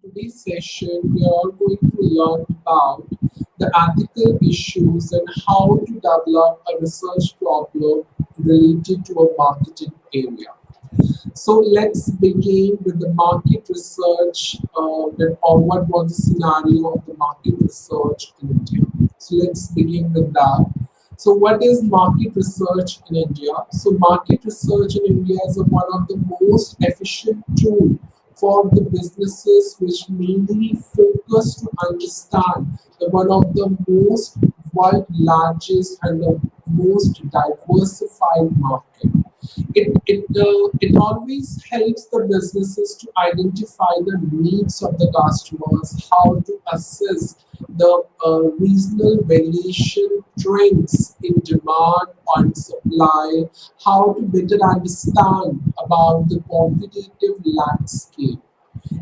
today's session, we are going to learn about the ethical issues and how to develop a research problem related to a marketing area. So let's begin with the market research or what was the scenario of the market research in India. So let's begin with that. So what is market research in India? So market research in India is one of the most efficient tool for the businesses which mainly focus to understand the one of the most world largest and the most diversified market. It always helps the businesses to identify the needs of the customers, how to assess the regional variation trends in demand and supply, how to better understand about the competitive landscape.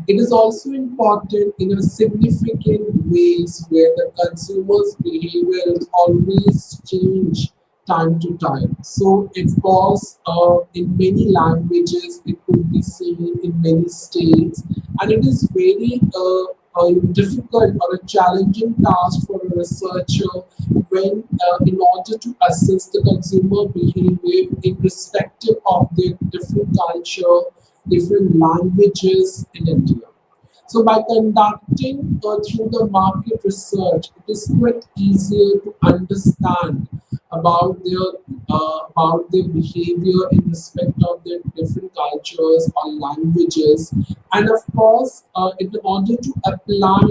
It is also important in a significant ways where the consumer's behavior is always change time to time. So it was in many languages, it could be seen in many states, and it is very difficult or a challenging task for a researcher when in order to assess the consumer behavior in respective of their different culture, different languages in India. So by conducting through the market research, it is quite easier to understand about their behavior in respect of their different cultures or languages, and of course, in order to apply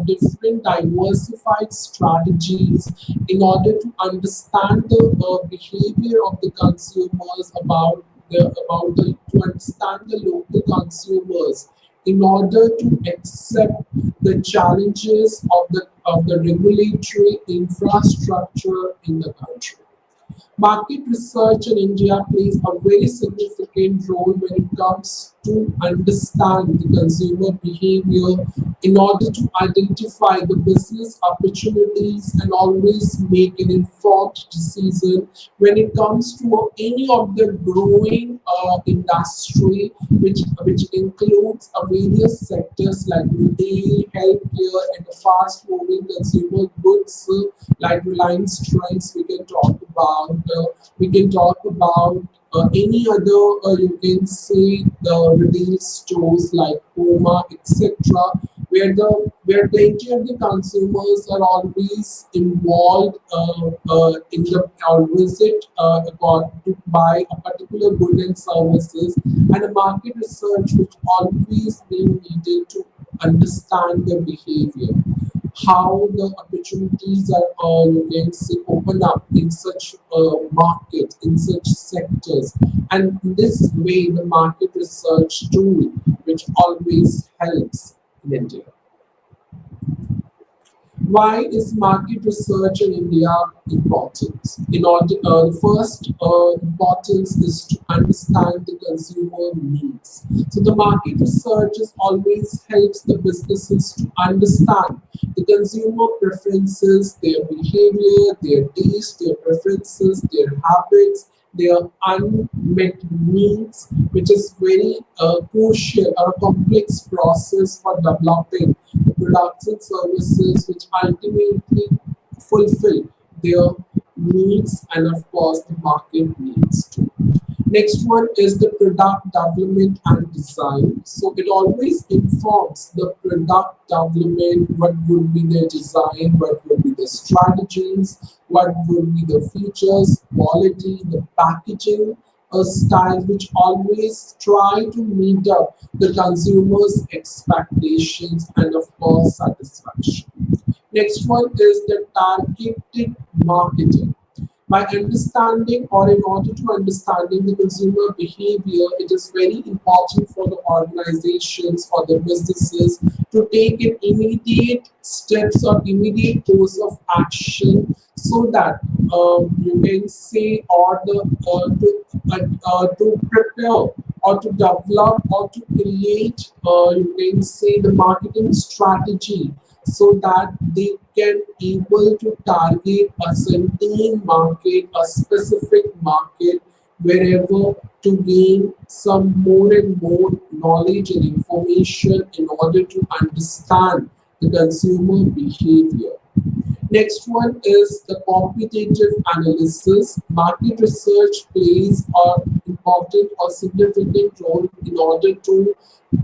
different diversified strategies in order to understand the behavior of the consumers to understand the local consumers in order to accept the challenges of the regulatory infrastructure in the country. Market research in India plays a very significant role when it comes to understand the consumer behavior in order to identify the business opportunities and always make an informed decision when it comes to any of the growing industry, which includes various sectors like retail, healthcare, and the fast-moving consumer goods like Reliance Trends. We can talk about any other, you can say the retail stores like Puma, etc., where plenty of the consumers are always involved in the or visit to buy a particular good and services, and a market research which always being needed to understand the behavior, how the opportunities are you can say open up in such market, in such sectors, and in this way the market research tool which always helps in India. Why is market research in India important? The first importance is to understand the consumer needs. So the market research is always helps the businesses to understand the consumer preferences, their behavior, their taste, their preferences, their habits, their unmet needs, which is very crucial or a complex process for developing the products and services which ultimately fulfill their needs and of course the market needs too. Next one is the product development and design. So it always informs the product development, what would be the design, what would be the strategies, what would be the features, quality, the packaging, a style which always try to meet up the consumer's expectations and of course satisfaction. Next one is the targeted marketing. By understanding or in order to understanding the consumer behavior, it is very important for the organizations or the businesses to take an immediate steps or immediate course of action so that you can say or to prepare or to develop or to create you can say the marketing strategy so that they can able to target a certain market, a specific market wherever to gain some more and more knowledge and information in order to understand the consumer behavior. Next one is the competitive analysis. Market research plays an important or significant role in order to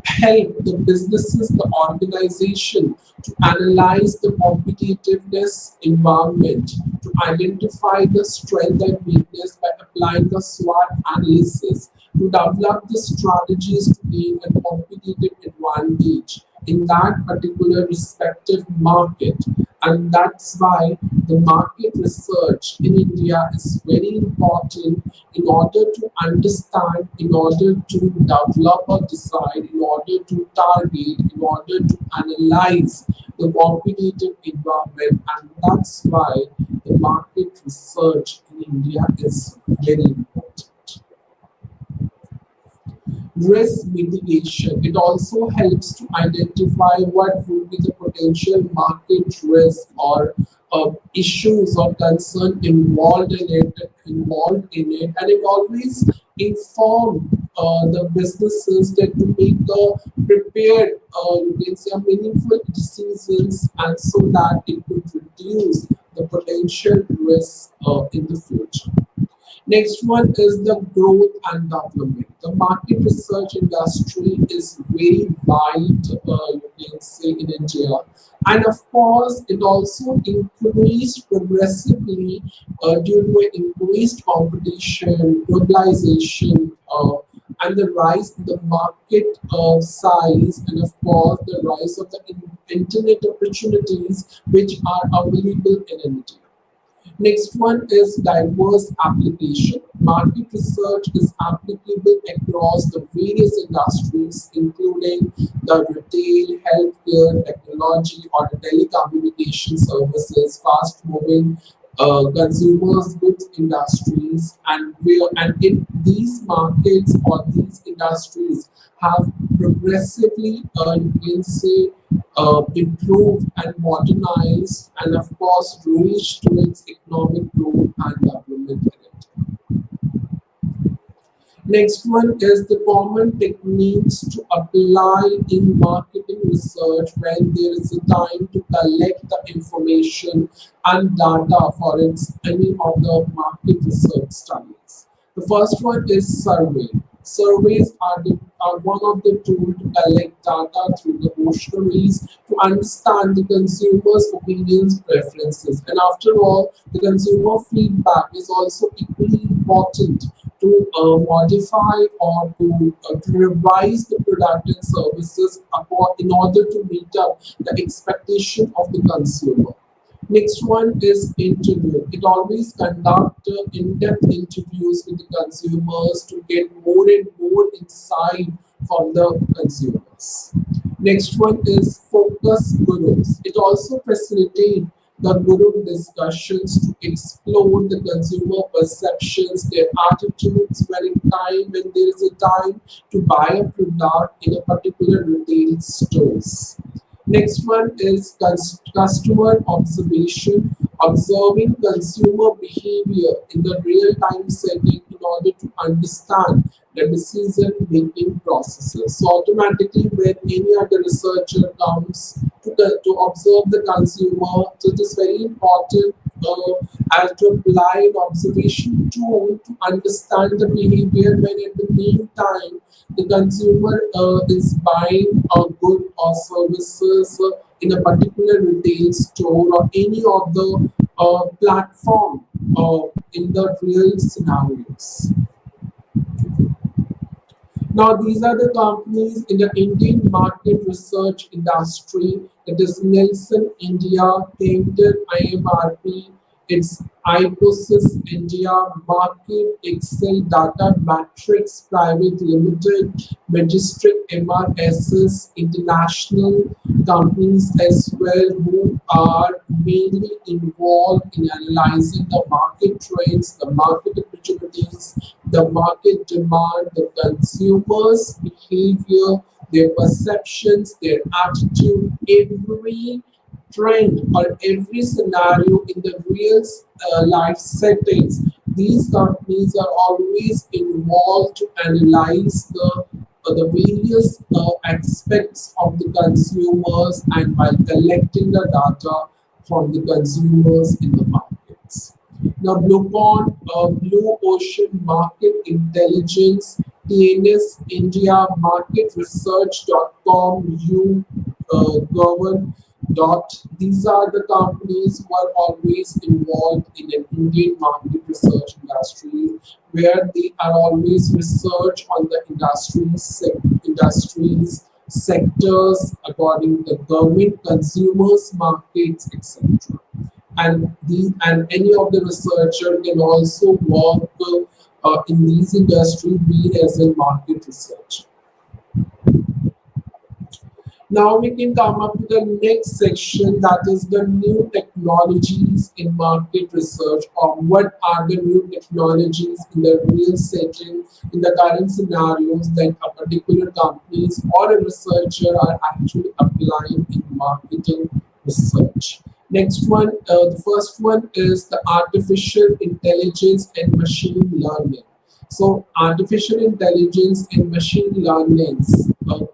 help the businesses, the organization to analyze the competitiveness environment, to identify the strength and weakness by applying the SWOT analysis, to develop the strategies to gain a competitive advantage in that particular respective market. And that's why the market research in India is very important in order to understand, in order to develop or decide, in order to target, in order to analyze the competitive environment. And that's why the market research in India is very important. Risk mitigation. It also helps to identify what will be the potential market risk or issues or concern involved in it, and it always inform the businesses that to make the prepared, you can say, meaningful decisions, and so that it would reduce the potential risk in the future. Next one is the growth and development. The market research industry is very wide, you can say, in India. And of course, it also increased progressively due to increased competition, globalization, and the rise in the market size, and of course, the rise of the internet opportunities which are available in India. Next one is diverse application. Market research is applicable across the various industries, including the retail, healthcare, technology, or the telecommunication services, fast-moving consumers goods industries, and where and in these markets or these industries have progressively, you can say, improved and modernized, and of course reached to its economic growth and development in it. Next one is the common techniques to apply in marketing research when there is a time to collect the information and data for any of the market research studies. The first one is survey. Surveys are one of the tools to collect data through the questionnaires to understand the consumer's opinions, preferences. And after all, the consumer feedback is also equally important to modify or to revise the product and services in order to meet up the expectation of the consumer. Next one is interview. It always conduct in-depth interviews with the consumers to get more and more insight from the consumers. Next one is focus groups. It also facilitates the group discussions to explore the consumer perceptions, their attitudes when there is a time to buy a product in a particular retail stores. Next one is customer observation, observing consumer behavior in the real time setting in order to understand the decision making processes. So, automatically, when any other researcher comes to observe the consumer, so it is very important as to apply an observation tool to understand the behavior when at the meantime the consumer is buying a good or services in a particular retail store or any of the platform in the real scenarios. Now, these are the companies in the Indian market research industry. It is Nielsen India, Painted IMRP, it's Iposys India, Market Excel Data Matrix Private Limited, Magistrate MRSS, international companies as well who are mainly involved in analyzing the market trends, the market opportunities, the market demand, the consumers' behavior, their perceptions, their attitude, every trend or every scenario in the real life settings. these companies are always involved to analyze the various aspects of the consumers and by collecting the data from the consumers in the markets. Now, Blue Ocean Market Intelligence, TNS India, marketresearch.com, Govern dot. These are the companies who are always involved in an Indian market research industry, where they are always research on the industries sectors according to the government, consumers, markets, etc. And any of the researcher can also work in these industries, be it as a market research. Now we can come up to the next section, that is the new technologies in market research, or what are the new technologies in the real setting, in the current scenarios that a particular companies or a researcher are actually applying in marketing research. Next one, the first one is the artificial intelligence and machine learning. So artificial intelligence and machine learning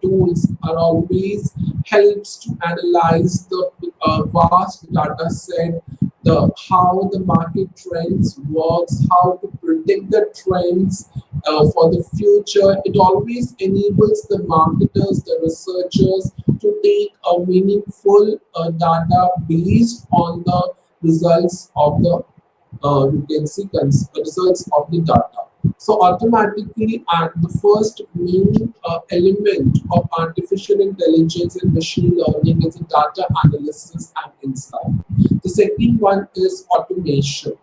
tools are always helps to analyze the vast data set, the how the market trends works, how to predict the trends for the future. It always enables the marketers, the researchers to take a meaningful data based on the results of the you can see results of the data. So automatically, the first main element of artificial intelligence and machine learning is data analysis and insight. The second one is automation.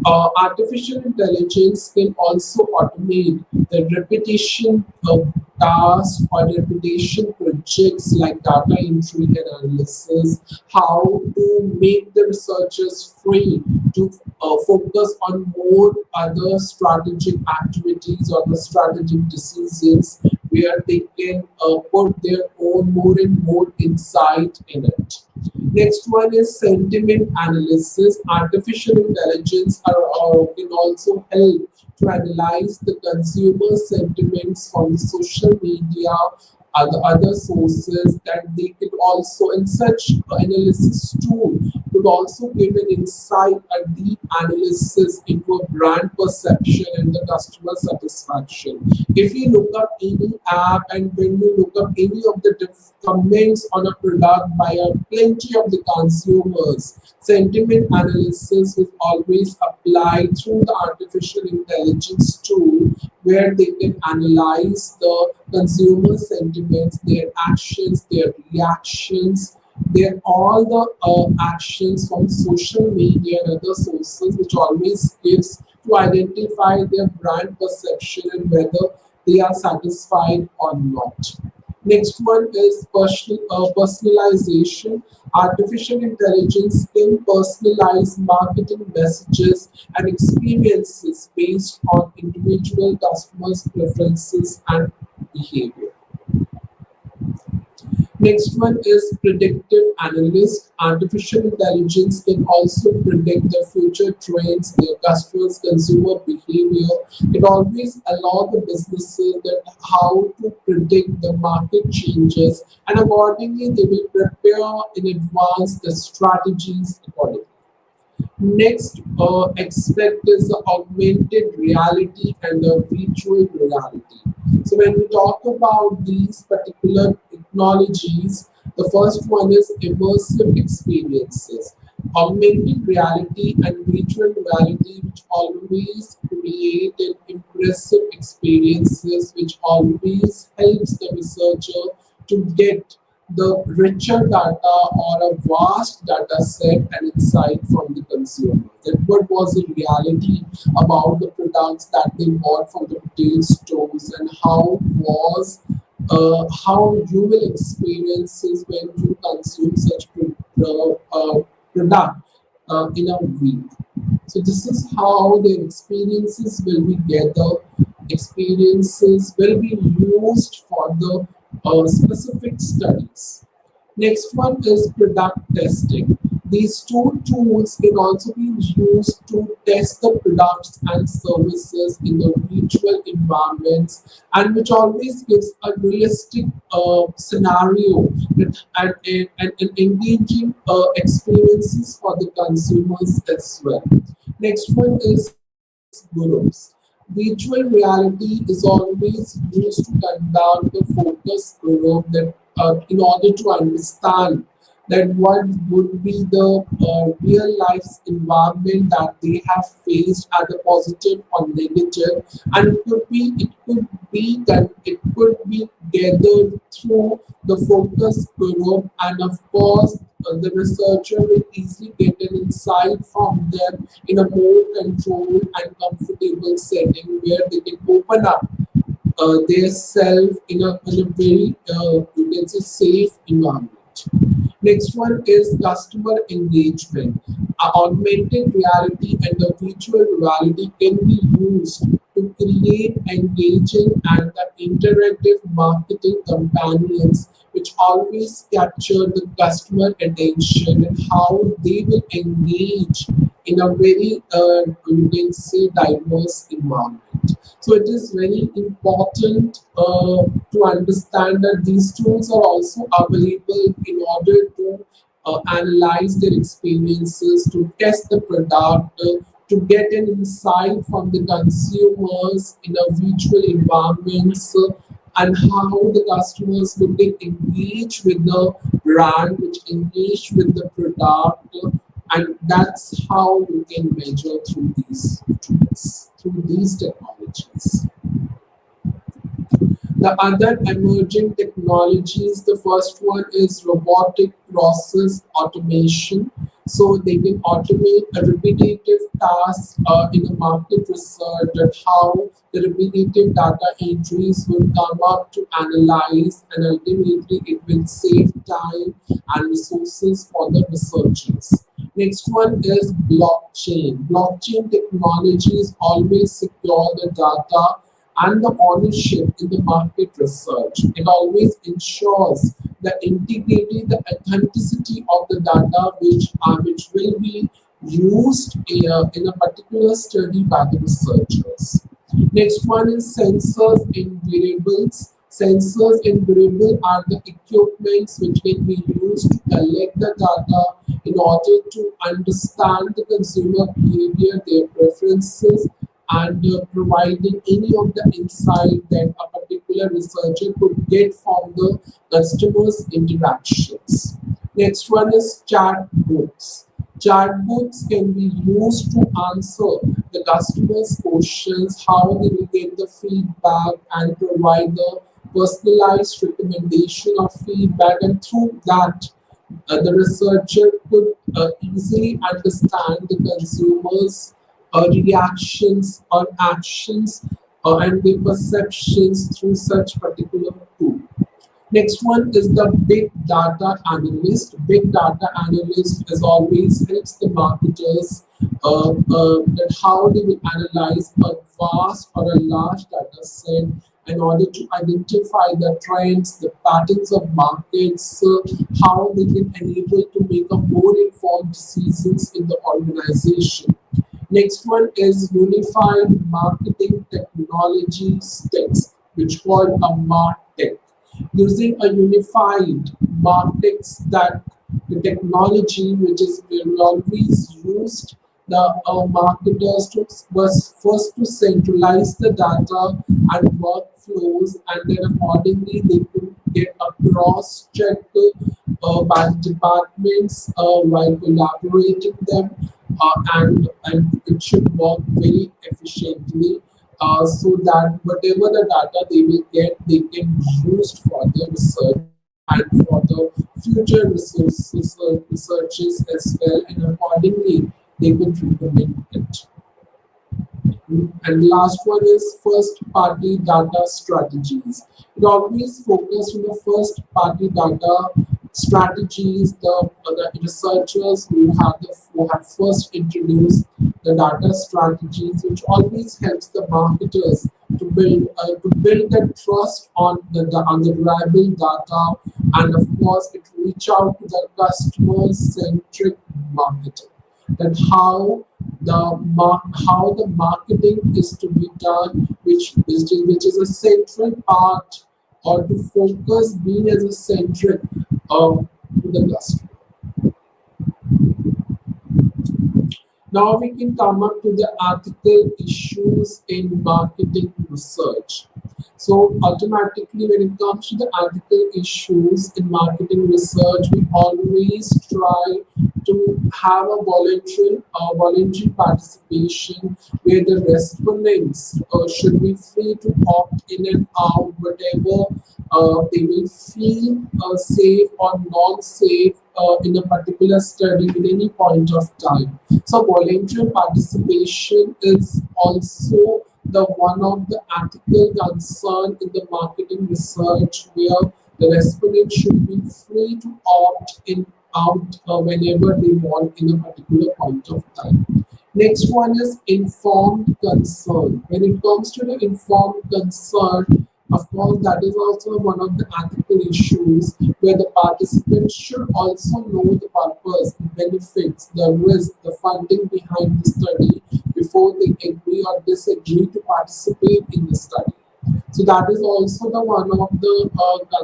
Artificial intelligence can also automate the repetition of tasks or repetition projects like data entry and analysis, how to make the researchers free to focus on more other strategic activities or the strategic decisions where they can put their own more and more insight in it. Next one is sentiment analysis. Artificial intelligence can also help to analyze the consumer sentiments from the social media and the other sources, that they could also, in such analysis tool, could also give an insight, a deep analysis into a brand perception and the customer satisfaction. If you look up any app and when you look up any of the comments on a product by a plenty of the consumers, sentiment analysis is always applied through the artificial intelligence tool, where they can analyze the consumer sentiments, their actions, their reactions, their all the actions from social media and other sources, which always gives to identify their brand perception and whether they are satisfied or not. Next one is personalization. Artificial intelligence can personalize marketing messages and experiences based on individual customers' preferences and behavior. Next one is predictive analyst. Artificial intelligence can also predict the future trends, their customers' consumer behavior. It always allows the businesses that how to predict the market changes, and accordingly they will prepare in advance the strategies accordingly. Next aspect is the augmented reality and the virtual reality. So when we talk about these particular technologies, the first one is immersive experiences. Augmented reality and virtual reality, which always create an impressive experiences, which always helps the researcher to get the richer data or a vast data set and insight from the consumer. That what was the reality about the products that they bought from the retail stores, and how you will experience is when you consume such product in a week. So this is how their experiences will be gathered. Experiences will be used for the specific studies. Next one is product testing. These two tools can also be used to test the products and services in the virtual environments, and which always gives a realistic scenario and engaging experiences for the consumers as well. Next one is gurus. Virtual reality is always used to conduct the focus group that in order to understand that what would be the real life environment that they have faced, either positive or negative, and it could be gathered through the focus group, and of course the researcher will easily get an insight from them in a more controlled and comfortable setting where they can open up their self in a very you can say safe environment. Next one is customer engagement. Augmented reality and the virtual reality can be used to create engaging and the interactive marketing companions which always capture the customer attention and how they will engage in a very you can say diverse environment. So it is very important to understand that these tools are also available in order to analyze their experiences, to test the product, to get an insight from the consumers in a virtual environments, and how the customers will get engaged with the brand, which engage with the product, and that's how we can measure through these tools, through these technologies. The other emerging technologies, the first one is robotic process automation. So they can automate a repetitive task in a market research, and how the repetitive data entries will come up to analyze, and ultimately it will save time and resources for the researchers. Next one is blockchain. Blockchain technologies always secure the data and the ownership in the market research. It always ensures the integrity, the authenticity of the data which will be used in a particular study by the researchers. Next one is sensors and variables. Sensors and variables are the equipments which can be used to collect the data in order to understand the consumer behavior, their preferences, and providing any of the insight that a particular researcher could get from the customer's interactions. Next one is chatbots. Chatbots can be used to answer the customer's questions, how they will get the feedback and provide the personalized recommendation of feedback, and through that the researcher could easily understand the consumers' reactions or actions and the perceptions through such particular tool. Next one is the big data analyst. Big data analyst as always helps the marketers that how they will analyze a vast or a large data set in order to identify the trends, the patterns of markets, how they can enable to make a more informed decisions in the organization. Next one is unified marketing technology stacks, which called a MarTech. Using a unified MarTech stack, the technology which is always used, the marketers to was first to centralize the data and workflows, and then accordingly they could get a cross check by departments while collaborating them, and it should work very efficiently, so that whatever the data they will get, they can be used for the research and for the future resources researches as well, and accordingly they will recommend it. And last one is first party data strategies. It always focuses on the first party data strategies, the researchers who have first introduced the data strategies, which always helps the marketers to build that trust on the reliable data And of course, it reach out to the customer-centric marketing. That how the marketing is to be done, which is a central part, or to focus being as a centric to the customer. Now we can come up to the ethical issues in marketing research. So automatically, when it comes to the ethical issues in marketing research, we always try to have a voluntary participation where the respondents should be free to opt in and out whatever they will feel safe or non-safe in a particular study at any point of time. So voluntary participation is also the one of the ethical concern in the marketing research where the respondent should be free to opt in out whenever they want in a particular point of time. Next one is informed consent. When it comes to the informed consent, of course, that is also one of the ethical issues where the participants should also know the purpose, the benefits, the risk, the funding behind the study before they agree or disagree to participate in the study. So that is also the one of the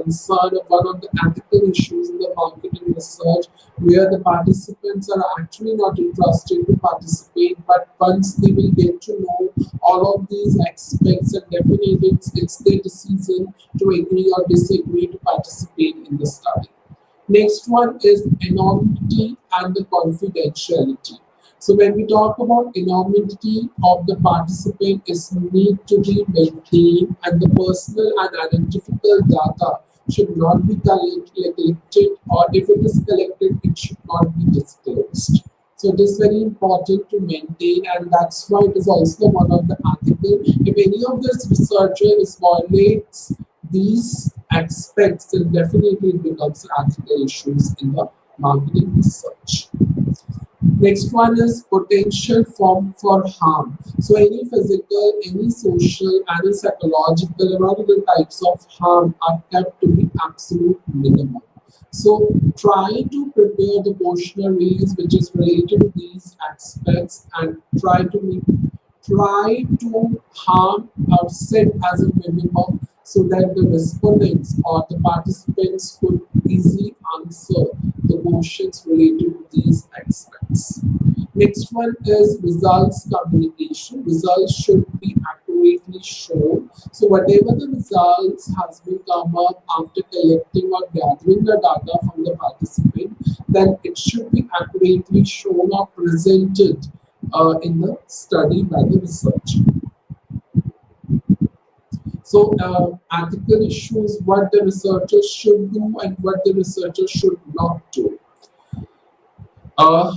concern, one of the ethical issues in the marketing research, where the participants are actually not interested to participate, but once they will get to know all of these aspects, and definitely it's their decision to agree or disagree to participate in the study. Next one is anonymity and the confidentiality. So when we talk about anonymity of the participant is need to be maintained, and the personal and identifiable data should not be collected, or if it is collected, it should not be disclosed. So it is very important to maintain, and that's why it is also one of the article. If any of this researcher is violates these aspects, then definitely it becomes ethical issues in the marketing research. Next one is potential form for harm. So any physical, any social, any psychological, and all the types of harm are kept to be absolute minimum. So try to prepare the emotional release which is related to these aspects, and try to harm or set as a minimum so that the respondents or the participants could easily answer the questions related to these aspects. Next one is results communication. Results should be accurately shown. So whatever the results has been come up after collecting or gathering the data from the participant, then it should be accurately shown or presented in the study by the researcher. So, ethical issues, what the researchers should do and what the researchers should not do. Uh,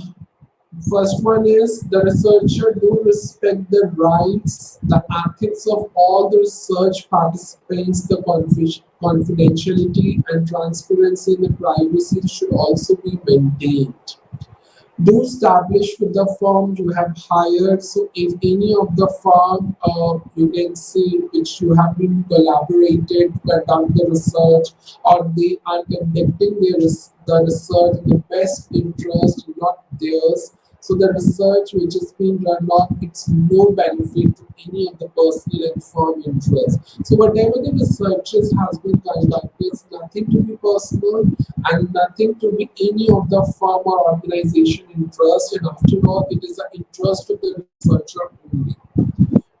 First one is the researcher do respect the rights, the ethics of all the research participants, the confidentiality and transparency and the privacy should also be maintained. Do establish with the firm you have hired. So if any of the firm you can see which you have been collaborated to conduct the research, or they are conducting the research in the best interest, not theirs. So the research which is being run on, it's no benefit to any of the personal and firm interest. So whatever the researches has been conducted, it's nothing to be personal and nothing to be any of the firm or organization interest. And after all, it is the interest of the researcher only.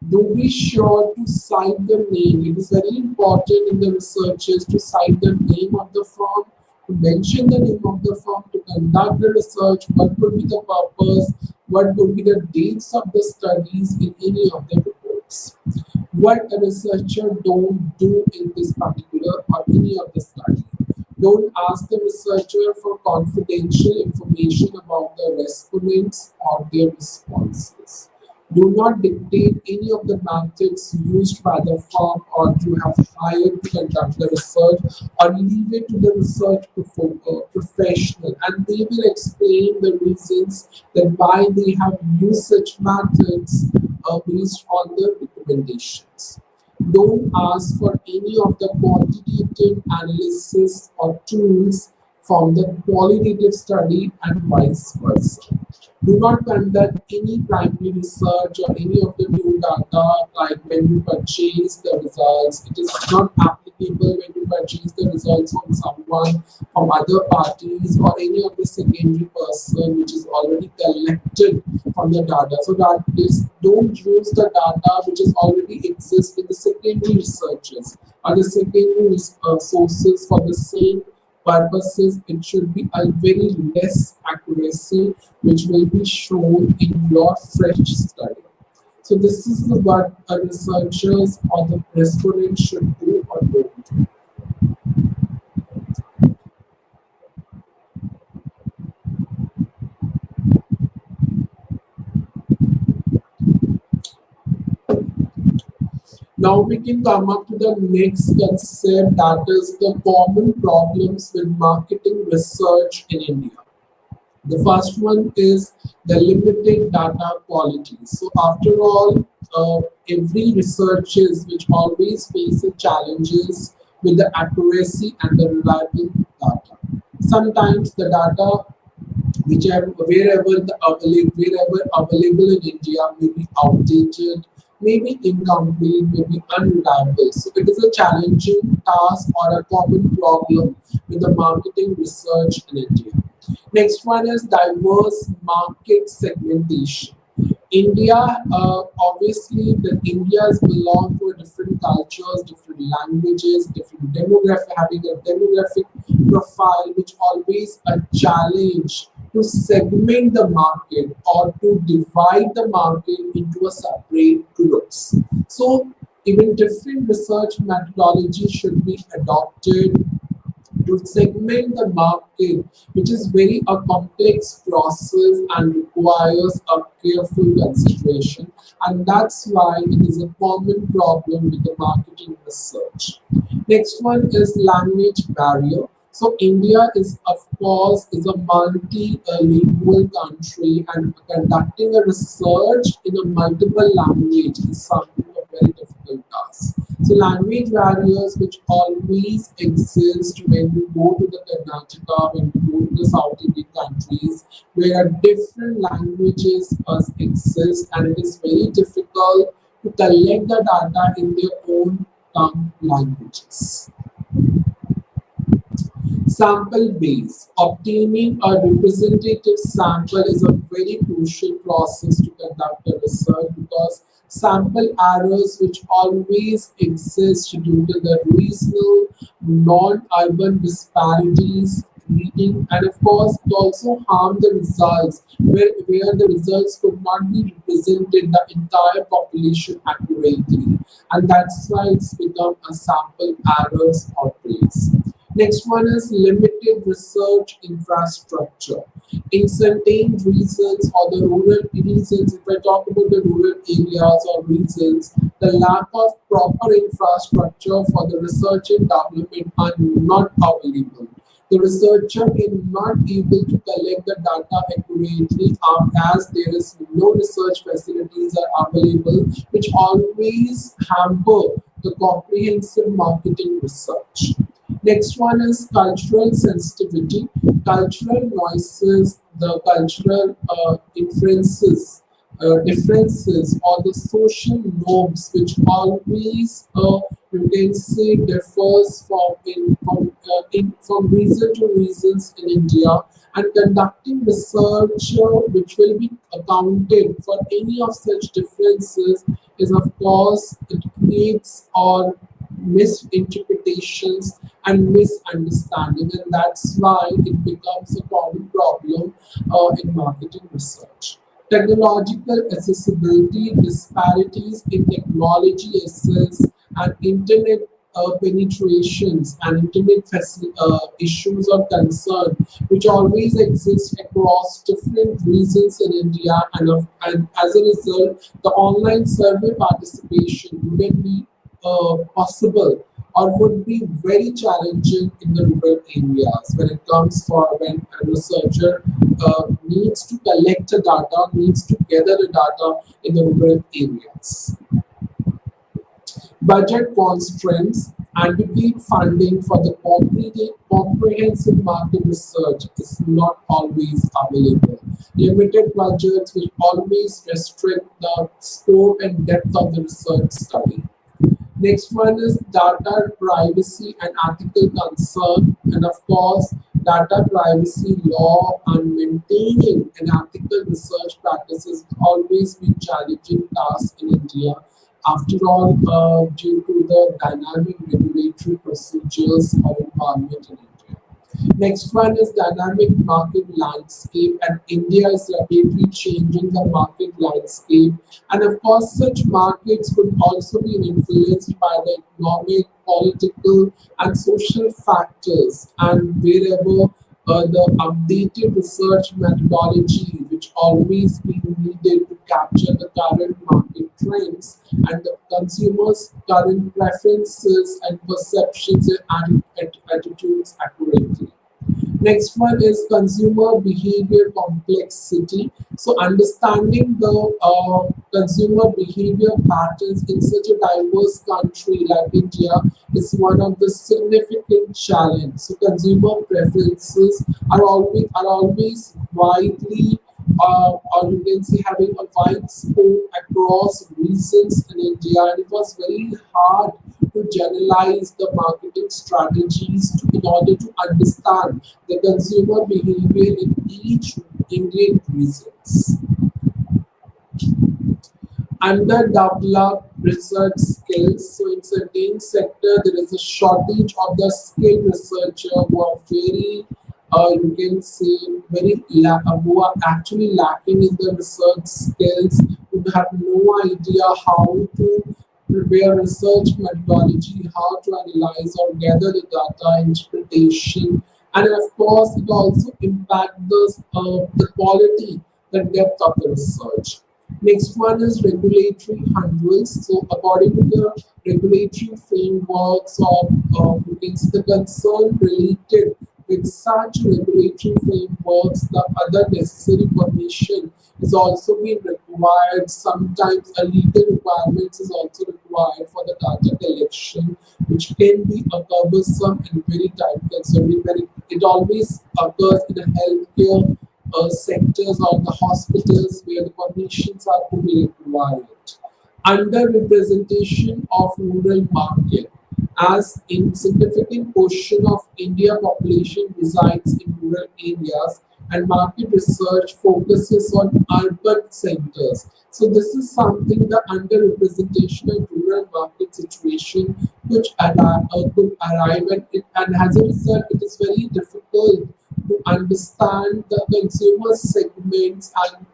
Do be sure to cite the name. It is very important in the researches to cite the name of the firm, to mention the name of the firm, to conduct the research, what could be the purpose, what could be the dates of the studies in any of the reports. What a researcher don't do in this particular or any of the study. Don't ask the researcher for confidential information about the respondents or their responses. Do not dictate any of the methods used by the firm or you have hired to conduct the research, or leave it to the research professional, and they will explain the reasons that why they have used such methods based on the recommendations. Don't ask for any of the quantitative analysis or tools from the qualitative study and vice versa. Do not conduct any primary research or any of the new data like when you purchase the results. It is not applicable when you purchase the results from someone, from other parties, or any of the secondary person which is already collected from the data. So that is, don't use the data which is already exists in the secondary researches or the secondary sources for the same purposes. It should be a very less accuracy which will be shown in your fresh study. So this is the what researchers or the respondents should do or don't. Now we can come up to the next concept, that is the common problems with marketing research in India. The first one is the limited data quality. So after all, every researchers which always faces challenges with the accuracy and the reliable data. Sometimes the data whichever wherever the available wherever available in India may be outdated, may be incomplete, may be unreliable. So it is a challenging task or a common problem with the marketing research in India. Next one is diverse market segmentation. India, obviously, the India's belong to a different cultures, different languages, different demographic, having a demographic profile, which always a challenge to segment the market or to divide the market into a separate groups. So even different research methodology should be adopted to segment the market, which is very a complex process and requires a careful consideration. And that's why it is a common problem with the marketing research. Next one is language barrier. So India is, of course, is a multilingual country, and conducting a research in a multiple language is something a very difficult task. So language barriers which always exist when you go to the Karnataka, when you go to the South Indian countries, where different languages exist, and it is very difficult to collect the data in their own tongue languages. Sample base. Obtaining a representative sample is a very crucial process to conduct a research, because sample errors which always exist due to the regional non-urban disparities leading, and of course it also harm the results where the results could not be represented the entire population accurately, and that's why it's become a sample errors or place. Next one is limited research infrastructure. In certain regions or the rural regions, if I talk about the rural areas or regions, the lack of proper infrastructure for the research and development are not available. The researcher cannot able to collect the data accurately, as there is no research facilities are available, which always hamper the comprehensive marketing research. Next one is cultural sensitivity. Cultural noises, the cultural differences, or the social norms, which always you can say differs from reason to reasons in India, and conducting research which will be accounted for any of such differences is, of course, it creates or misinterpretations and misunderstanding, and that's why it becomes a common problem in marketing research. Technological accessibility, disparities in technology access, and internet penetrations and issues of concern, which always exist across different regions in India, and as a result, the online survey participation wouldn't be possible or would be very challenging in the rural areas when it comes for when a researcher needs to collect the data, needs to gather the data in the rural areas. Budget constraints adequate funding for the comprehensive market research is not always available. Limited budgets will always restrict the scope and depth of the research study. Next one is data privacy and ethical concern. And of course, data privacy law and maintaining an ethical research practices always been challenging task in India. After all, due to the dynamic regulatory procedures of environment in India. Next one is dynamic market landscape, and India is rapidly changing the market landscape. And of course, such markets could also be influenced by the economic, political, and social factors. And wherever the updated research methodology, which always be needed to capture the current market trends and the consumers' current preferences and perceptions and attitudes accurately. Next one is consumer behavior complexity. So understanding the consumer behavior patterns in such a diverse country like India is one of the significant challenge. So consumer preferences are always widely or you can say having a wide scope across regions in India, and it was very hard to generalize the marketing strategies in order to understand the consumer behavior in each Indian regions. Underdeveloped research skills. So in certain sector, there is a shortage of the skilled researcher who are very, you can say, who are actually lacking in the research skills, who have no idea how to prepare research methodology, how to analyze or gather the data, interpretation, and of course, it also impacts the quality, the depth of the research. Next one is regulatory hurdles. So, according to the regulatory frameworks of the concern related with such regulatory frameworks, the other necessary permission is also being required. Sometimes a legal requirements is also required for the data collection, which can be a cumbersome and very time consuming. When it always occurs in the healthcare sectors or the hospitals where the permissions are to be required. Underrepresentation of rural market, as insignificant portion of India population resides in rural areas and market research focuses on urban centers. So this is something the underrepresentation of rural market situation could arrive at it, and as a result it is very difficult to understand the consumer segments and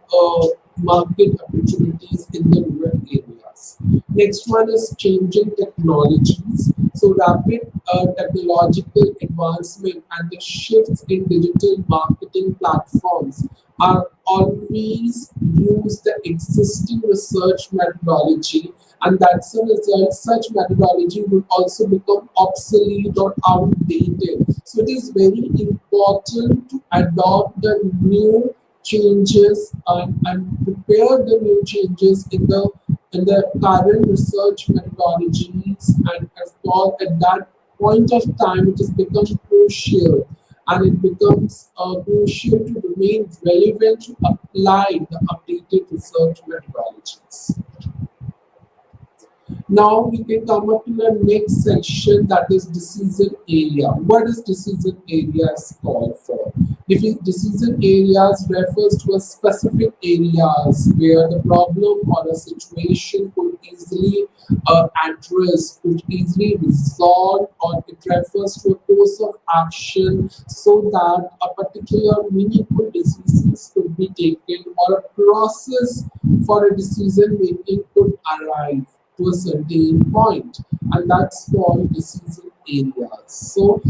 market opportunities in the rural areas. Next one is changing technologies. So rapid technological advancement and the shifts in digital marketing platforms are always use the existing research methodology, and that's a result such methodology would also become obsolete or outdated. So it is very important to adopt the new changes and prepare the new changes in the current research methodologies, and of course at that point of time it has become crucial, and it becomes crucial to remain relevant to apply the updated research methodologies. Now we can come up to the next section, that is decision area. What is decision areas called for? Decision areas refers to a specific areas where the problem or a situation could easily address, could easily resolve, or it refers to a course of action so that a particular meaningful decisions could be taken or a process for a decision making could arrive to a certain point, and that's called decision areas. So,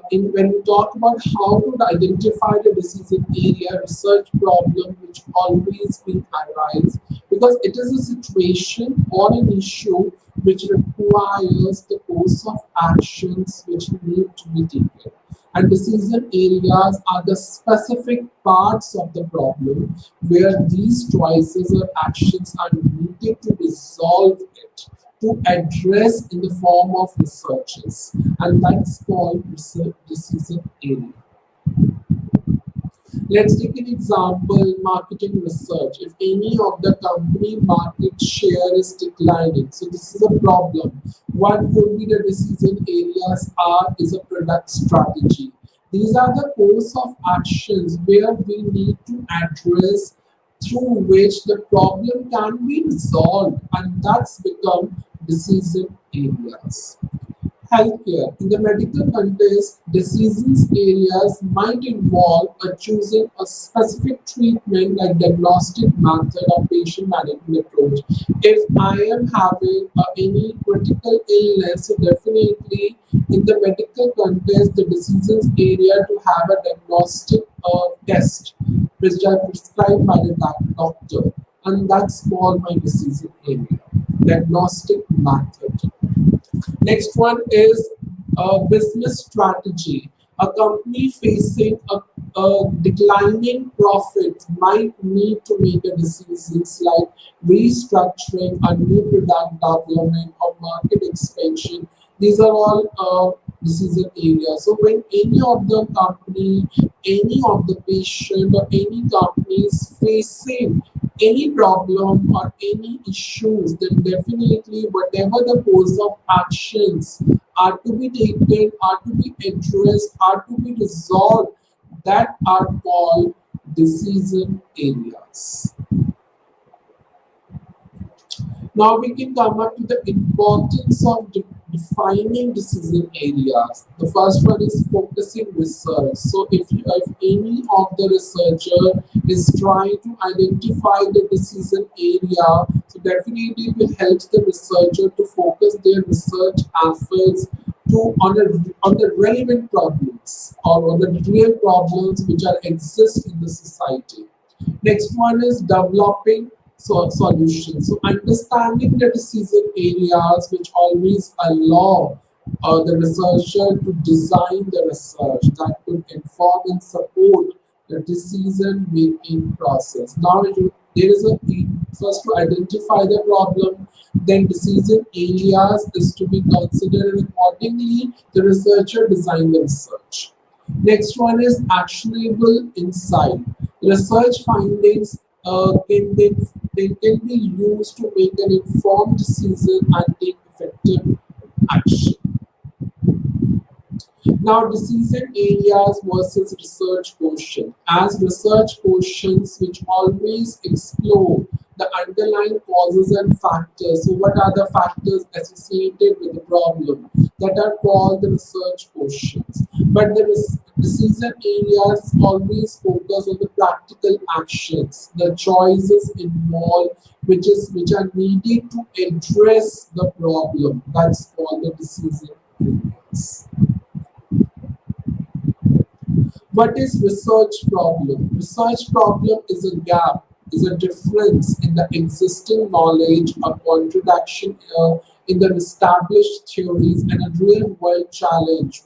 when we talk about how to identify the decision area, research problem which always will arise because it is a situation or an issue which requires the course of actions which need to be taken. And decision areas are the specific parts of the problem where these choices or actions are needed to resolve it, to address in the form of researches, and that's called research decision area. Let's take an example, marketing research. If any of the company market share is declining, so this is a problem. What would be the decision areas are is a product strategy. These are the course of actions where we need to address through which the problem can be resolved, and that's become decision areas. Healthcare. In the medical context, decisions areas might involve choosing a specific treatment like diagnostic method or patient management approach. If I am having any critical illness, so definitely in the medical context, the decisions area to have a diagnostic test which are prescribed by the doctor, and that's called my decision area. Diagnostic method. Next one is business strategy. A company facing a declining profit might need to make a decisions like restructuring, a new product development, or market expansion. These are all decision areas. So when any of the company, any of the patient, or any company is facing any problem or any issues, then definitely whatever the course of actions are to be taken, are to be addressed, are to be resolved, that are called decision areas. Now we can come up to the importance of defining decision areas. The first one is focusing research. So if any of the researcher is trying to identify the decision area, so definitely it will help the researcher to focus their research efforts to on the relevant problems or on the real problems which are exist in the society. Next one is developing solutions. So understanding the decision areas which always allow the researcher to design the research that could inform and support the decision making process. Now there is a first to identify the problem, then decision areas is to be considered, and accordingly the researcher design the research. Next one is actionable insight. Research findings they can be used to make an informed decision and take effective action. Now, decision areas versus research question. As research questions which always explore the underlying causes and factors. So, what are the factors associated with the problem that are called the research questions? But the decision areas always focus on the practical actions, the choices involved, which are needed to address the problem. That's called the decision areas. What is research problem? Research problem is a gap, is a difference in the existing knowledge, a contradiction in the established theories, and a real world challenge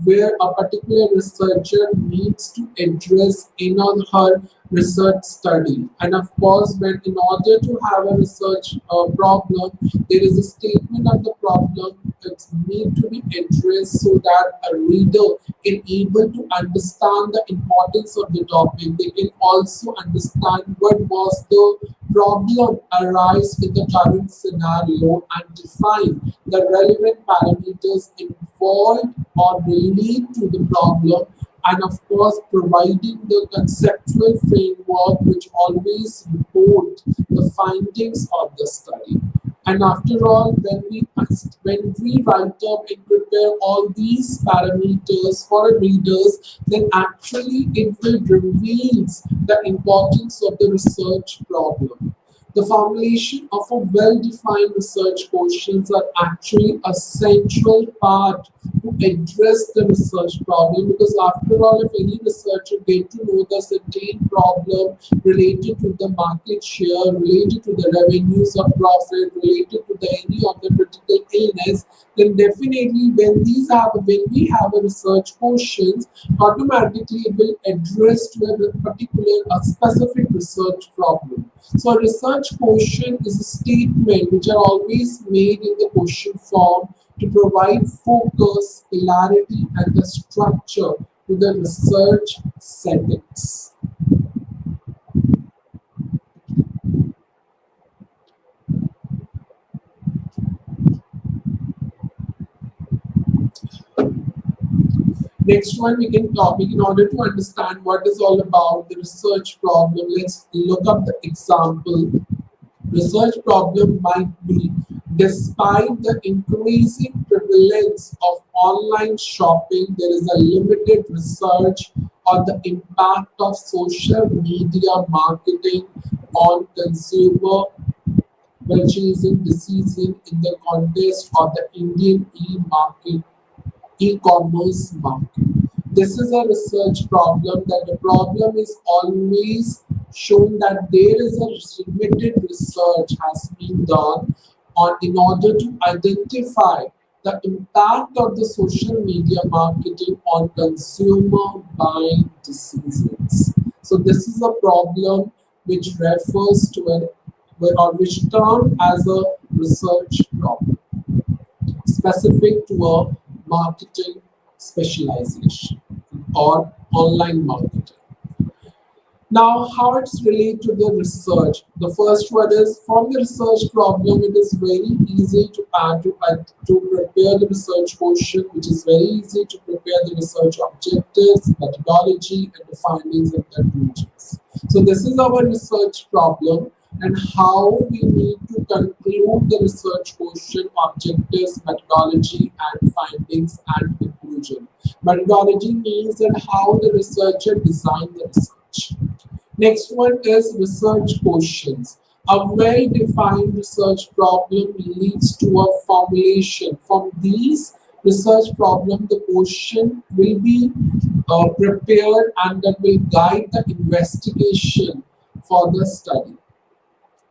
where a particular researcher needs to address in on her research study. And of course, when in order to have a research problem, there is a statement of the problem that need to be addressed so that a reader can able to understand the importance of the topic. They can also understand what was the problem arise in the current scenario and define the relevant parameters involved or relate to the problem, and of course providing the conceptual framework which always report the findings of the study. And after all, when we write up and prepare all these parameters for readers, then actually it will reveals the importance of the research problem. The formulation of a well-defined research questions are actually a central part to address the research problem, because after all, if any researcher get to know the certain problem related to the market share, related to the revenues or profit, related to the any of the critical illness, then definitely when we have a research questions, automatically it will address to a particular a specific research problem. So a research question is a statement which are always made in the question form to provide focus, clarity, and the structure to the research settings. Next one we can topic in order to understand what is all about the research problem. Let's look up the example. Research problem might be despite the increasing prevalence of online shopping, there is a limited research on the impact of social media marketing on consumer purchasing decision in the context of the Indian e-commerce market. This is a research problem that the problem is always shown that there is a limited research has been done on in order to identify the impact of the social media marketing on consumer buying decisions. So this is a problem which refers to an or which termed as a research problem specific to a marketing specialization or online marketing. Now, how it's related to the research? The first one is from the research problem. It is very easy to to prepare the research question, which is very easy to prepare the research objectives, methodology, and the findings and conclusions. So this is our research problem and how we need to conclude the research question, objectives, methodology, and findings and conclusion. Methodology means that how the researcher designed the research. Next one is research questions. A well-defined research problem leads to a formulation. From these research problem, the question will be prepared and that will guide the investigation for the study.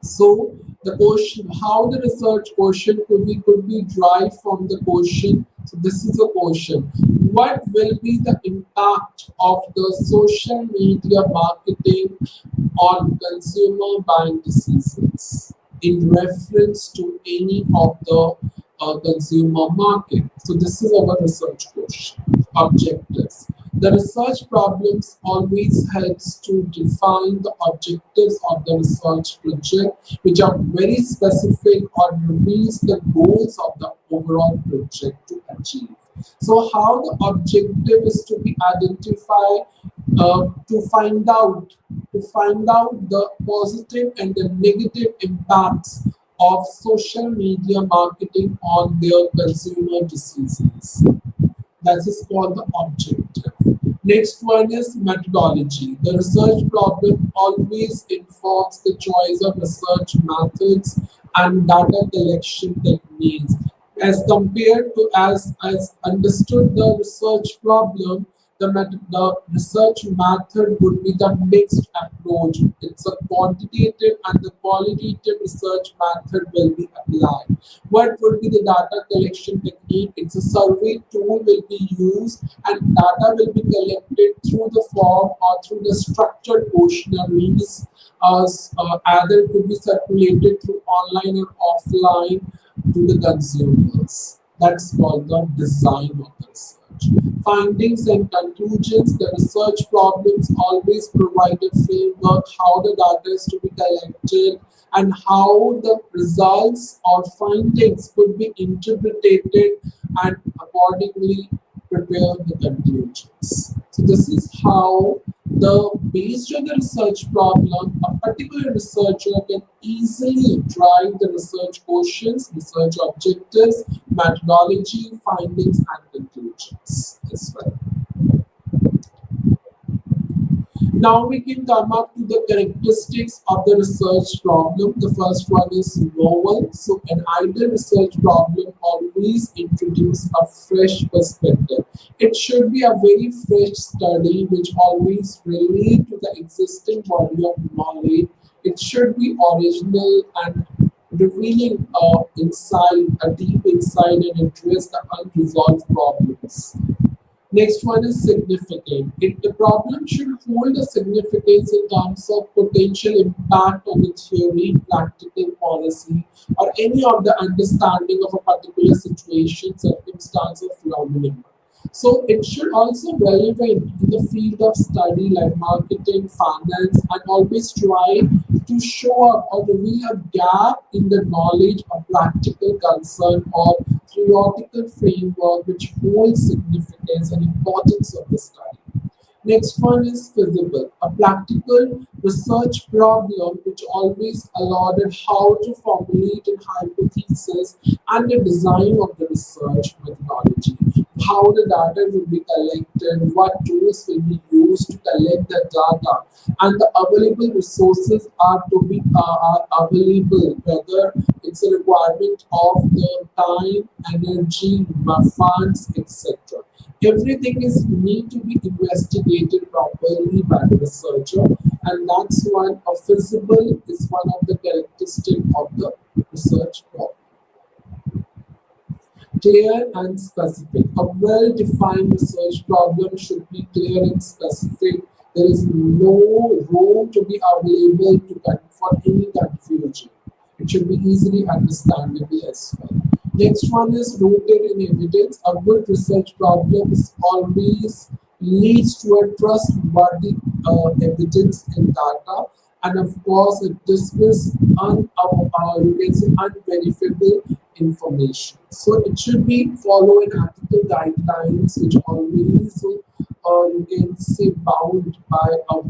So the question, how the research question could be derived from the question. So this is a question. What will be the impact of the social media marketing on consumer buying decisions in reference to any of the consumer market? So this is our research question. Objectives. The research problems always helps to define the objectives of the research project, which are very specific or reveals the goals of the overall project to achieve. So how the objective is to be identified to find out the positive and the negative impacts of social media marketing on their consumer decisions. That is called the objective. Next one is methodology. The research problem always informs the choice of research methods and data collection techniques. As compared to as understood the research problem, the research method would be the mixed approach. It's a quantitative and the qualitative research method will be applied. What would be the data collection technique? It's a survey tool will be used and data will be collected through the form or through the structured questionnaires. Either could be circulated through online or offline to the consumers. That's called the design of the research. Findings and conclusions. The research problems always provide a framework how the data is to be collected and how the results or findings could be interpreted and accordingly prepare the conclusions. So this is how the based on the research problem, a particular researcher can easily drive the research questions, research objectives, methodology, findings, and conclusions as well. Now we can come up to the characteristics of the research problem. The first one is novel. So an ideal research problem always introduces a fresh perspective. It should be a very fresh study which always relate to the existing body of knowledge. It should be original and revealing a deep insight and address the unresolved problems. Next one is significant. If the problem should hold a significance in terms of potential impact on the theory, practical policy, or any of the understanding of a particular situation, circumstance, or phenomenon. So it should also relevant in the field of study like marketing, finance, and always try to show up or reveal a gap in the knowledge or practical concern or theoretical framework which holds significance and importance of the study. Next one is feasible, a practical research problem which always allowed how to formulate a hypothesis and the design of the research methodology, how the data will be collected, what tools will be used to collect the data, and the available resources are to be are available, whether it's a requirement of the time, energy, funds, etc. Everything is need to be investigated properly by the researcher, and that's one of feasible is one of the characteristic of the research problem. Clear and specific. A well-defined research problem should be clear and specific. There is no room to be available for any confusion. It should be easily understandable as well. Next one is rooted in evidence. A good research problem is always leads to a trustworthy evidence and data, and of course it dismisses you can say unverifiable information. So it should be following ethical guidelines which always you can say bound by a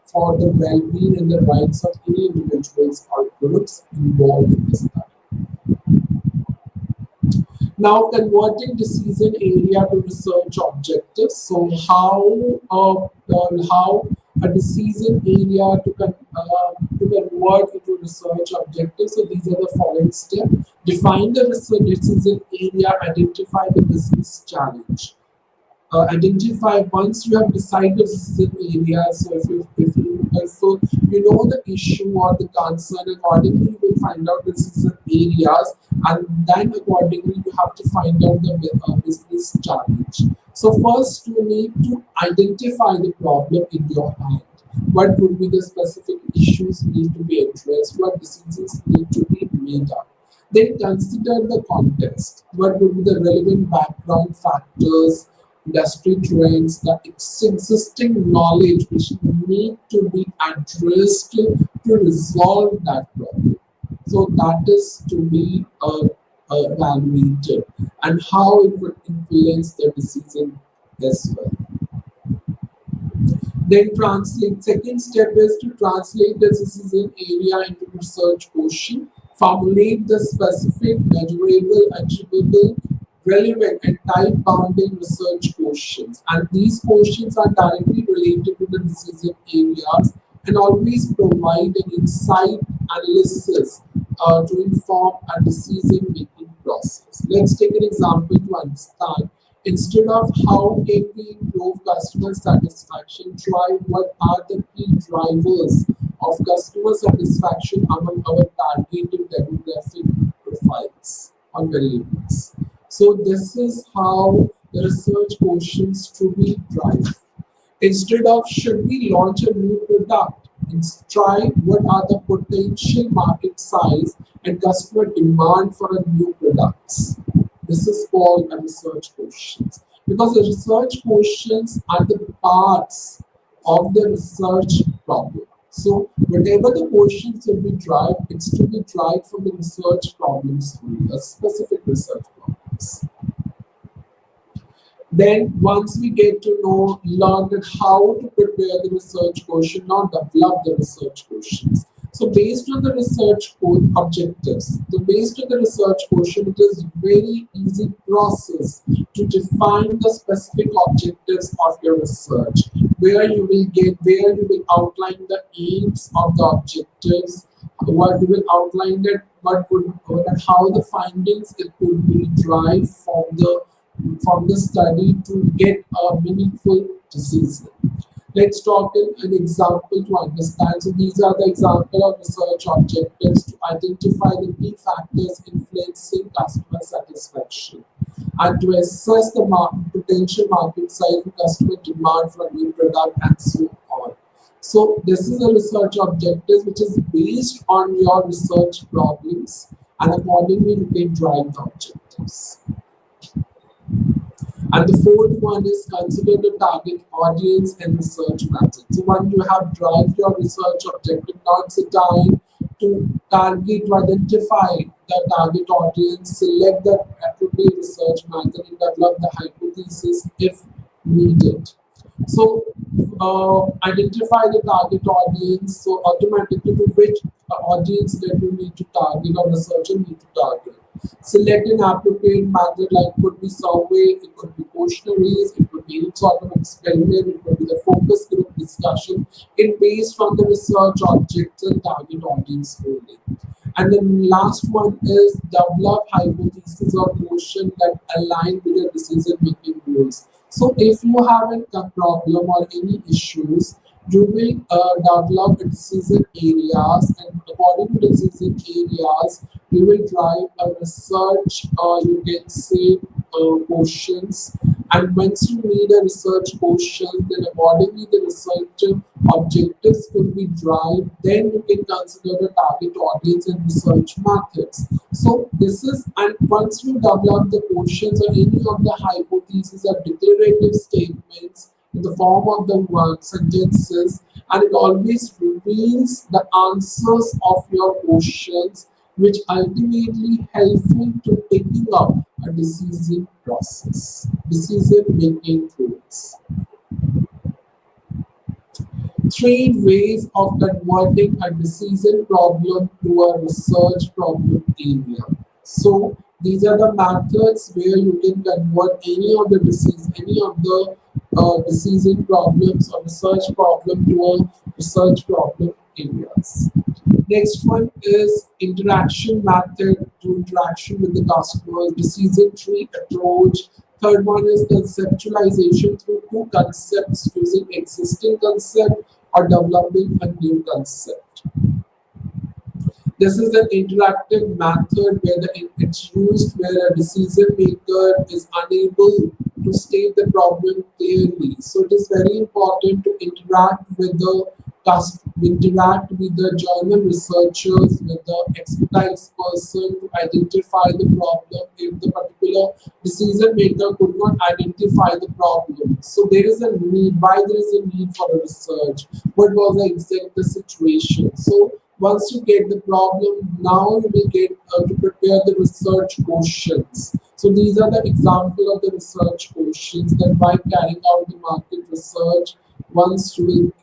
for the well-being and the rights of any individuals or groups involved in this study. Now, converting decision area to research objectives. So, how a decision area to convert into research objectives. So, these are the following steps. Define the research decision area. Identify the business challenge. Identify once you have decided this is an area. So if you know the issue or the concern, accordingly you will find out this is an areas, and then accordingly you have to find out the business challenge. So first you need to identify the problem in your hand. What would be the specific issues need to be addressed? What decisions need to be made up? Then consider the context. What would be the relevant background factors, industry trends, the existing knowledge which need to be addressed to resolve that problem. So that is to be evaluated, and how it would influence the decision as well. Then translate. Second step is to translate the decision area into research question. Formulate the specific, measurable, achievable, relevant, and type-bounding research questions. And these questions are directly related to the decision areas and always provide an insight analysis to inform a decision-making process. Let's take an example to understand. Instead of how can we improve customer satisfaction, try what are the key drivers of customer satisfaction among our targeted demographic profiles or variables. So this is how the research questions to be driven. Instead of should we launch a new product, try what are the potential market size and customer demand for a new products. This is called a research questions, because the research questions are the parts of the research problem. So whatever the questions will be derived, it's to be derived from the research problems, a specific research problems. Then once we get to know, learn that how to prepare the research question, not develop the research questions. So based on the research objectives, based on the research question, it is very easy process to define the specific objectives of your research, where you will outline the aims of the objectives, what you will outline that what would how the findings it could be derived from the study to get a meaningful decision. Let's talk in an example to understand. So these are the example of research objectives to identify the key factors influencing customer satisfaction and to assess the potential market size and customer demand for a new product and so on. So this is a research objective which is based on your research problems and accordingly you can drive the objectives. And the fourth one is consider the target audience and research method. So when you have drive your research objective, now it's a time to identify the target audience, select the appropriate research method, and develop the hypothesis if needed. So identify the target audience. So automatically to which audience that you need to target or researcher need to target. Select an appropriate method like could be survey, it could be questionnaires, it could be any sort of experiment, it could be the focus group discussion. It based on the research objects and target audience only. And then last one is develop hypothesis or notion that align with your decision making goals. So if you have a problem or any issues, you will develop a decision areas, and according to decision areas, you will drive a research, you can say questions. And once you need a research question, then accordingly the research objectives will be drive. Then you can consider the target audience and research methods. So this is, and once you develop the questions or any of the hypotheses or declarative statements in the form of the word sentences, and it always reveals the answers of your questions, which ultimately helpful to taking up a decision process, decision making tools. Three ways of converting a decision problem to a research problem area. So these are the methods where you can convert any of the decision problems or research problem to a research problem areas. Next one is interaction method to interaction with the customer, decision tree approach. Third one is conceptualization through two concepts using existing concept or developing a new concept. This is an interactive method where it's used where a decision maker is unable to state the problem clearly. So it is very important to interact with the journal researchers, with the expertise person to identify the problem if the particular decision maker could not identify the problem. So there is a need, why there is a need for a research, what was the exact the situation. So once you get the problem, now you will get to prepare the research questions. So these are the example of the research questions that by carrying out the market research, once you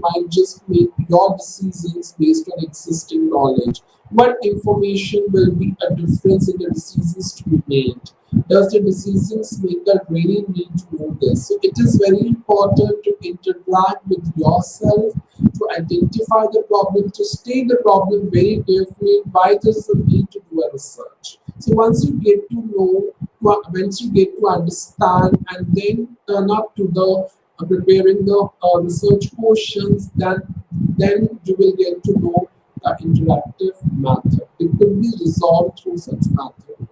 might just make your decisions based on existing knowledge. What information will be a difference in the decisions to be made? Does the decisions maker really need to know this? So it is very important to interact with yourself, to identify the problem, to state the problem very carefully, why there is a need to do a research. So once you get to know, once you get to understand and then turn up to the preparing the research questions, then you will get to know the interactive method. It could be resolved through such method.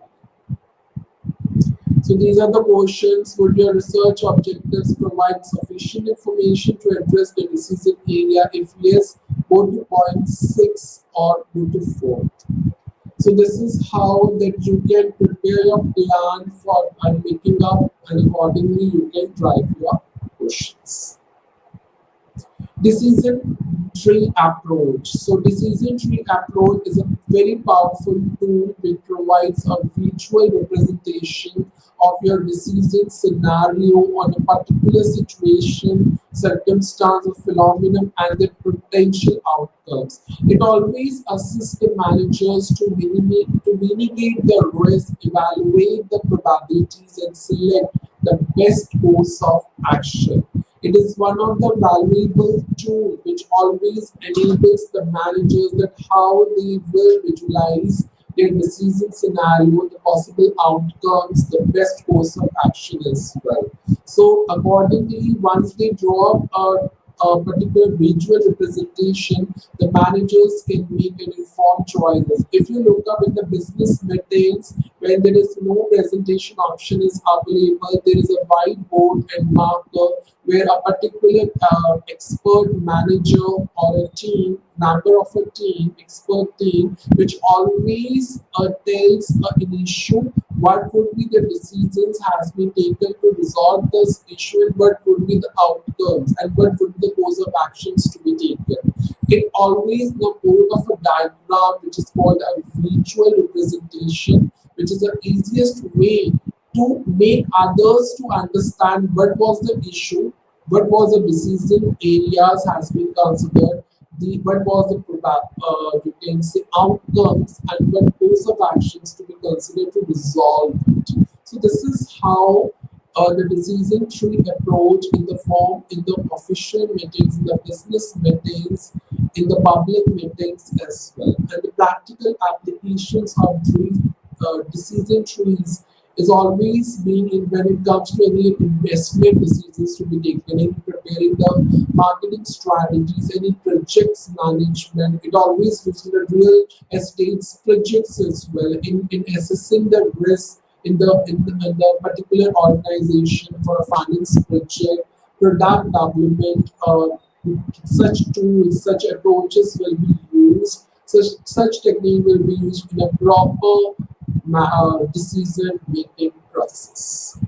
So these are the questions. Would your research objectives provide sufficient information to address the decision area? If yes, go to point 6 or go to 4. So this is how that you can prepare your plan for and making up, and accordingly you can drive your questions. Decision tree approach. So decision tree approach is a very powerful tool which provides a visual representation of your decision scenario on a particular situation, circumstance, or phenomenon and their potential outcomes. It always assists the managers to mitigate the risk, evaluate the probabilities, and select the best course of action. It is one of the valuable tools which always enables the managers that how they will visualize their decision scenario, the possible outcomes, the best course of action as well. So accordingly, once they draw a particular visual representation, the managers can make an informed choices. If you look up in the business meetings, when there is no presentation option is available, there is a whiteboard and marker where a particular expert manager or a team, member of a team, expert team, which always tells an issue, what would be the decisions has been taken to resolve this issue and what would be the outcomes and what would be the course of actions to be taken. It always in a mode of a diagram which is called a visual representation, which is the easiest way to make others to understand what was the issue, what was the decision areas has been considered, the what was the you can say outcomes and what course of actions to be considered to resolve it. So this is how the decision tree approach in the form in the official meetings, in the business meetings, in the public meetings as well. And the practical applications of decision trees is always being in when it comes to any investment decisions to be taken in preparing the marketing strategies, any projects management. It always looks in the real estates projects as well in assessing the risk in the particular organization for a finance project, product development. Such tools, such approaches will be used. Such technique will be used in a proper decision making process.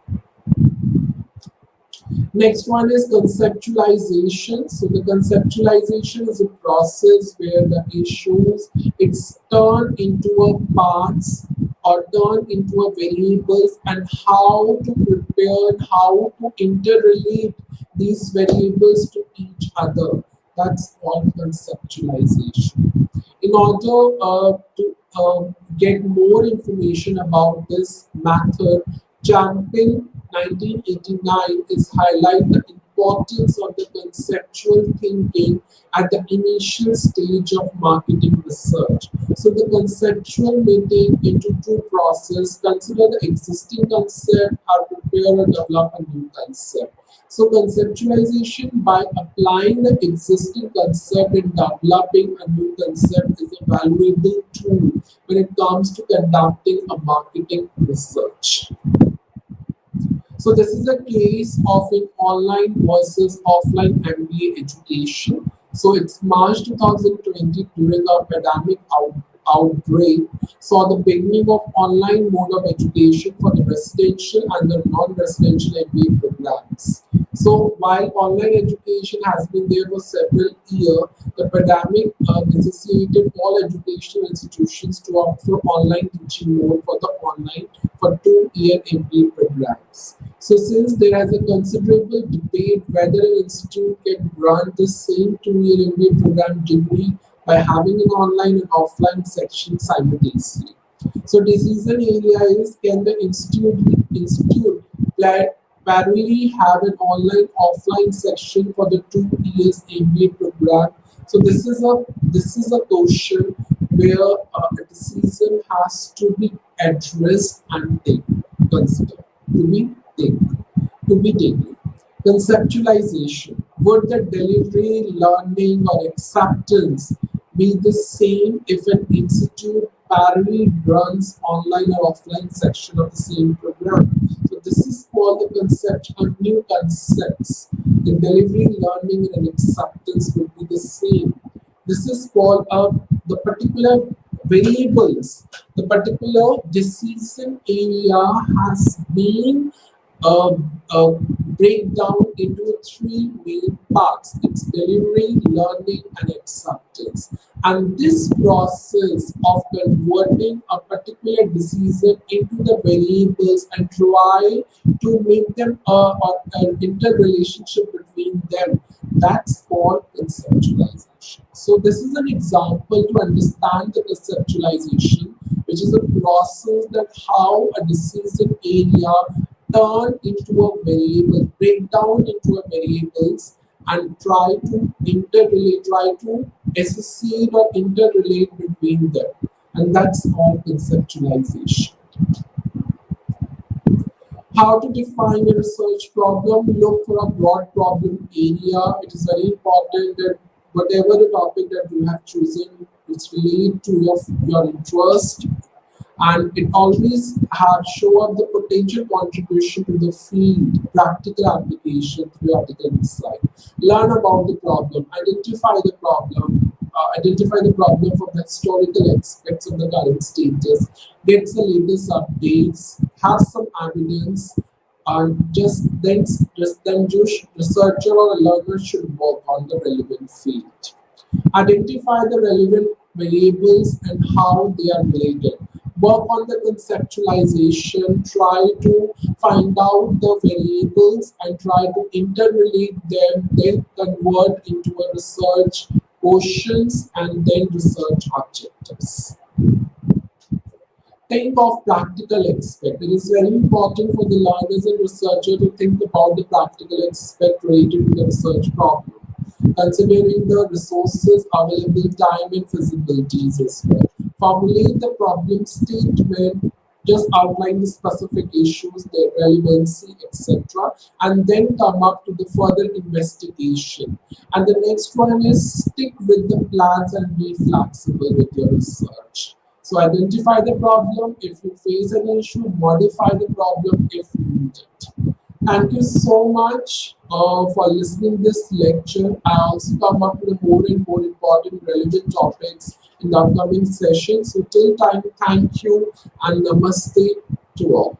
Next one is conceptualization. So the conceptualization is a process where the issues it's turned into a parts or turned into a variables and how to prepare and how to interrelate these variables to each other. That's called conceptualization. In order get more information about this method, Champin 1989 is highlight the importance of the conceptual thinking at the initial stage of marketing research. So the conceptual meeting into two process, consider the existing concept or prepare or develop a new concept. So conceptualization by applying the existing concept and developing a new concept is a valuable tool when it comes to conducting a marketing research. So this is a case of an online versus offline MBA education. So it's March 2020 during a pandemic outbreak saw the beginning of online mode of education for the residential and the non-residential MBA programs. So while online education has been there for several years, the pandemic necessitated all educational institutions to opt for online teaching mode for the online for 2-year MBA programs. So since there is a considerable debate whether an institute can run the same 2-year MBA program degree by having an online and offline section simultaneously. So decision area is can the institute parallelly have an online offline section for the 2 years MBA program. So this is a question where a decision has to be addressed and taken, considered to be taken, to be taken. Conceptualization. Would the delivery, learning, or acceptance be the same if an institute parallelly runs online or offline section of the same program? So this is called the concept or new concepts. The delivery, learning, and acceptance would be the same. This is called the particular variables. The particular decision area has been uh, uh, break down into three main parts. It's delivery, learning, and acceptance. And this process of converting a particular decision into the variables and try to make them an interrelationship between them, that's called conceptualization. So this is an example to understand the conceptualization, which is a process that how a decision area turn into a variable, break down into a variables and try to interrelate, try to associate or interrelate between them. And that's called conceptualization. How to define a research problem? Look for a broad problem area. It is very important that whatever the topic that you have chosen is related to your interest, and it always had show up the potential contribution to the field, practical application, theoretical insight. Learn about the problem, identify the problem from the historical aspects of the current status, get the latest updates, have some evidence, and just then just researcher or a learner should work on the relevant field. Identify the relevant variables and how they are related. Work on the conceptualization, try to find out the variables and try to interrelate them, then convert into a research questions and then research objectives. Think of practical aspect. It is very important for the learners and researcher to think about the practical aspect related to the research problem, considering the resources, available time, and feasibilities as well. Formulate the problem statement, just outline the specific issues, their relevancy, etc., and then come up to the further investigation. And the next one is stick with the plans and be flexible with your research. So identify the problem. If you face an issue, modify the problem if needed. Thank you so much for listening this lecture. I also come up with more and more important relevant topics in the upcoming session. So till time, thank you and namaste to all.